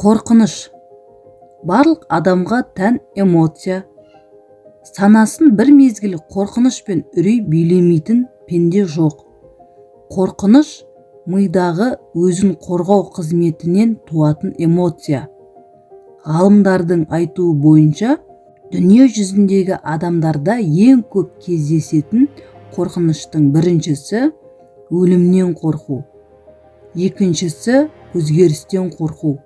Қорқыныш барлық адамға тән эмоция. Санасын бір мезгіл қорқыныш пен үрей билемейтін пенде жоқ. Қорқыныш мидағы өзін қорғау қызметінен туатын эмоция. Ғалымдардың айтуы бойынша, дүние жүзіндегі адамдарда ең көп кездесетін қорқыныштың біріншісі өлімнен қорқу, екіншісі өзгерістен қорқу,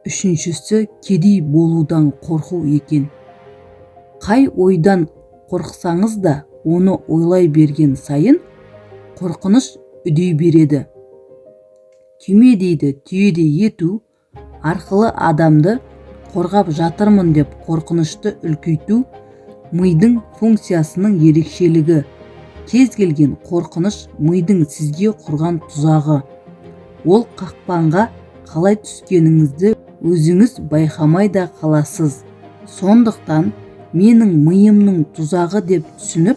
үшіншісі кедей болудан қорқу екен. Қай ойдан қорқсаңыз да, оны ойлай берген сайын қорқыныш үдей береді. Түйме дейді түйедей ету арқылы адамды қорғап жатырмын деп қорқынышты үлкейту мидың функциясының ерекшелігі. Кез келген қорқыныш мидың сізге құрған тұзағы. Ол қақпанға қалай түскеніңізді өзіңіз байқамай да қаласыз. Сондықтан менің миымның тұзағы деп түсініп,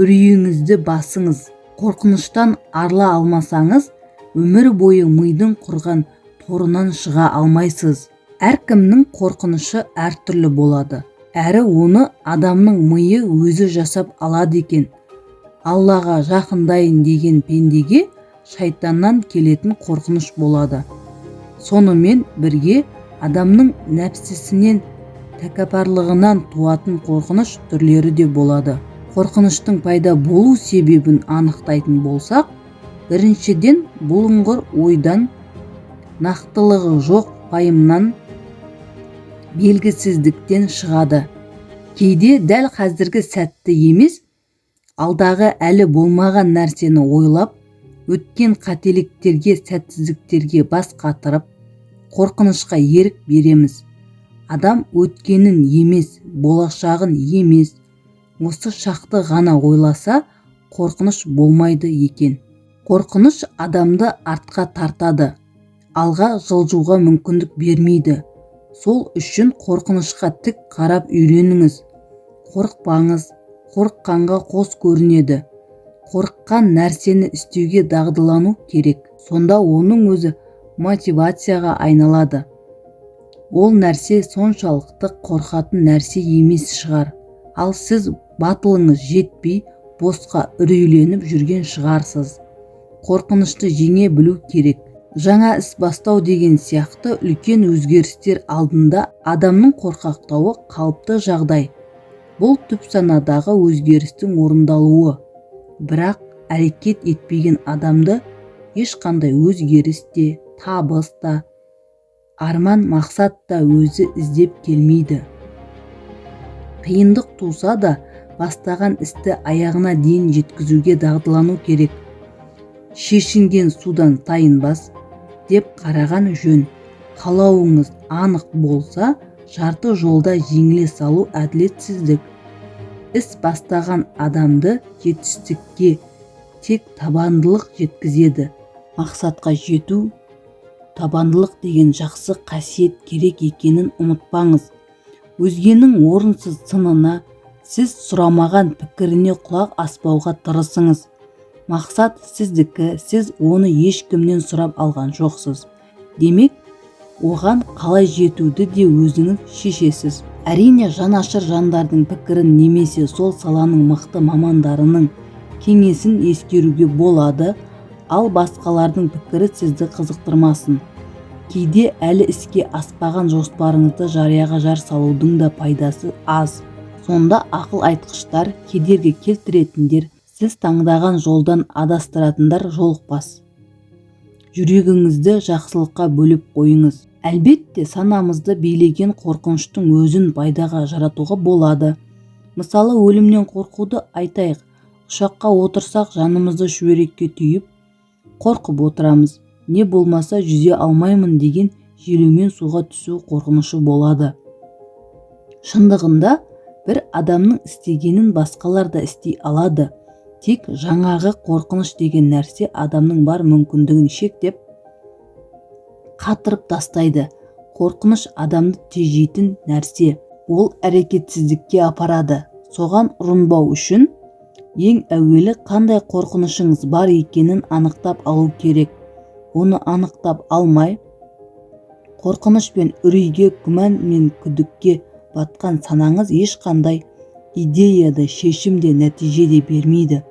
үрейіңізді басыңыз. Қорқыныштан арыла алмасаңыз, өмір бойы мидың құрған торынан шыға алмайсыз. Әркімнің қорқынышы әртүрлі болады. Әрі оны адамның миы өзі жасап алады екен. Аллаға жақындайын деген пендеге шайтаннан келетін қорқыныш болады. Сонымен бірге адамның нәпсісінен, тәкаппарлығынан туатын қорқыныш түрлері де болады. Қорқыныштың пайда болу себебін анықтайтын болсақ, біріншіден бұлыңғыр ойдан, нақтылығы жоқ пайымнан, белгісіздіктен шығады. Кейде дәл қазіргі сәтті емес, алдағы әлі болмаған нәрсені ойлап, өткен қателіктерге, сәтсіздіктерге бас қатырып, қорқынышқа ерік береміз. Адам өткенін емес, болашағын емес, осы шақты ғана ойласа, қорқыныш болмайды екен. Қорқыныш адамды артқа тартады, алға жылжуға мүмкіндік бермейді. Сол үшін қорқынышқа тік қарап үйреніңіз. Қорықпаңыз, қорыққанға қос көрінеді. Қорыққан нәрсені істеуге дағдылану керек. Сонда оның өзі мотивацияға айналады. Ол нәрсе соншалықты қорқатын нәрсе емес шығар. Ал сіз батылыңыз жетпей, босқа үрейленіп жүрген шығарсыз. Қорқынышты жеңе білу керек. Жаңа іс бастау деген сияқты үлкен өзгерістер алдында адамның қорқақтауы қалыпты жағдай. Бұл түп санадағы өзгерістің орындалуы. Бірақ әрекет етпеген адамды ешқандай өзгеріс те, табыс та, арман мақсат та өзі іздеп келмейді. Қиындық туса да, бастаған істі аяғына дейін жеткізуге дағдылану керек. Шешінген судан тайынбас деп қараған жөн. Қалауыңыз анық болса, жарты жолда жеңіле салу әділетсіздік. Іс бастаған адамды жетістікке тек табандылық жеткізеді. Мақсатқа жету, табандылық деген жақсы қасиет керек екенін ұмытпаңыз. Өзгенің орынсыз сынына, сіз сұрамаған пікіріне құлақ аспауға тырысыңыз. Мақсат сіздікі, сіз оны ешкімнен сұрап алған жоқсыз. Демек, оған қалай жетуді де өзіңіз шешесіз. Әрине, жанашыр жандардың пікірін немесе сол саланың мықты мамандарының кеңесін ескеруге болады, ал басқалардың пікірі сізді қызықтырмасын. Кейде әлі іске аспаған жоспарыңызды жарияға жар салудың да пайдасы аз. Сонда ақыл айтқыштар, кедергі келтіретіндер, сіз таңдаған жолдан адастыратындар жолықпас. Жүрегіңізді жақсылыққа бөліп қойыңыз. Әлбетте, санамызды билеген қорқыныштың өзін пайдаға жаратуға болады. Мысалы, өлімнен қорқуды айтайық. Ұшаққа отырсақ, жанымызды шүберекке түйіп, қорқып отырамыз. Не болмаса жүзе алмаймын деген желеумен суға түсу қорқынышы болады. Шындығында, бір адамның істегенін басқалар да істей алады. Тек жаңағы қорқыныш деген нәрсе адамның бар мүмкіндігін шектеп, қатырып тастайды. Қорқыныш адамды тежейтін нәрсе. Ол әрекетсіздікке апарады. Соған ұрынбау үшін ең әуелі қандай қорқынышыңыз бар екенін анықтап алу керек. Оны анықтап алмай, қорқыныш пен үрейге, күмән мен күдікке батқан санаңыз ешқандай идеяда, шешімде, нәтижеде бермейді.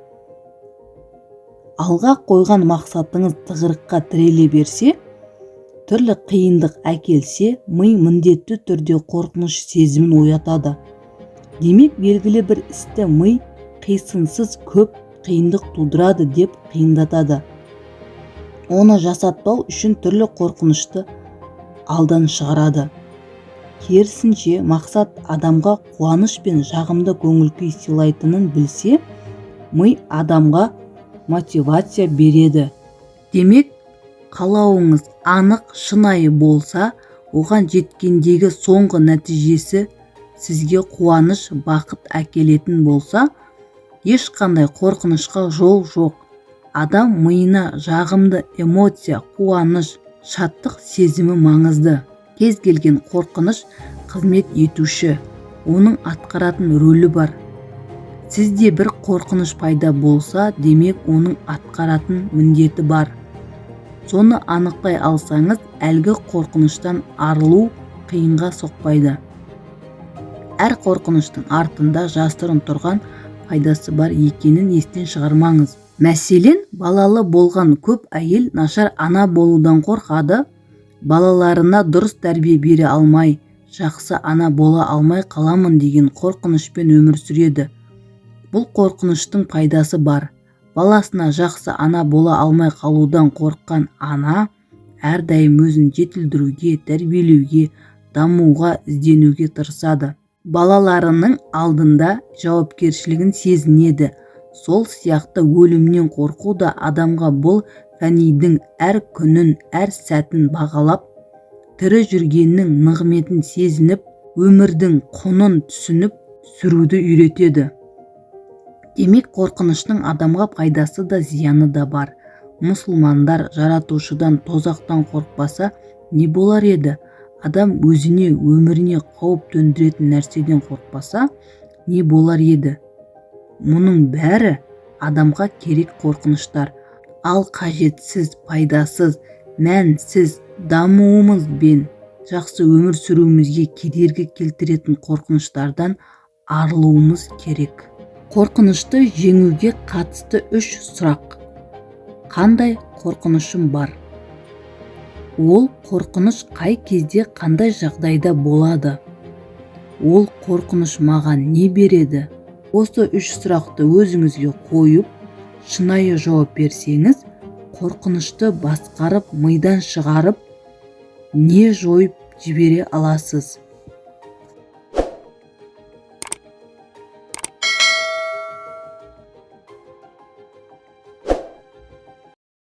Алға қойған мақсатыңыз тығырыққа тіреле берсе, түрлі қиындық әкелсе, ми міндетті түрде қорқыныш сезімін оятады. Демек, белгілі бір істі ми қисынсыз көп қиындық тудырады деп қиындатады. Оны жасатпау үшін түрлі қорқынышты алдан шығарады. Керісінше, мақсат адамға қуаныш пен жағымды көңіл-күй сыйлайтынын білсе, ми адамға мотивация береді. Демек, қалауыңыз анық, шынайы болса, оған жеткендегі соңғы нәтижесі сізге қуаныш, бақыт әкелетін болса, ешқандай қорқынышқа жол жоқ. Адам миына жағымды эмоция, қуаныш, шаттық сезімі маңызды. Кез келген қорқыныш қызмет етуші, оның атқаратын рөлі бар. Сізде бір қорқыныш пайда болса, демек оның атқаратын міндеті бар. Соны анықтай алсаңыз, әлгі қорқыныштан арылу қиынға соқпайды. Әр қорқыныштың артында жасырын тұрған пайдасы бар екенін естен шығармаңыз. Мәселен, балалы болған көп әйел нашар ана болудан қорқады, балаларына дұрыс тәрбие бере алмай, жақсы ана бола алмай қаламын деген қорқынышпен өмір сүреді. Бұл қорқыныштың пайдасы бар. Баласына жақсы ана бола алмай қалудан қорыққан ана әрдайым өзін жетілдіруге, тәрбиелеуге, дамуға, ізденуге тырысады. Балаларының алдында жауапкершілігін сезінеді. Сол сияқты өлімнен қорқу да адамға бұл фәнидің әр күнін, әр сәтін бағалап, тірі жүргеннің нығметін сезініп, өмірдің құнын түсініп сүруді үйретеді. Демек, қорқыныштың адамға пайдасы да, зияны да бар. Мұсылмандар жаратушыдан, тозақтан қорықпаса не болар еді? Адам өзіне, өміріне қауіп төндіретін нәрседен қорықпаса не болар еді? Мұның бәрі адамға керек қорқыныштар. Ал қажетсіз, пайдасыз, мәнсіз дамуымыз бен жақсы өмір сүруімізге кедергі келтіретін қорқыныштардан арылуымыз керек. Қорқынышты жеңуге қатысты 3 сұрақ. Қандай қорқынышым бар? Ол қорқыныш қай кезде, қандай жағдайда болады? Ол қорқыныш маған не береді? Осы 3 сұрақты өзіңізге қойып, шынайы жауап берсеңіз, қорқынышты басқарып, мидан шығарып, не жойып жібере аласыз.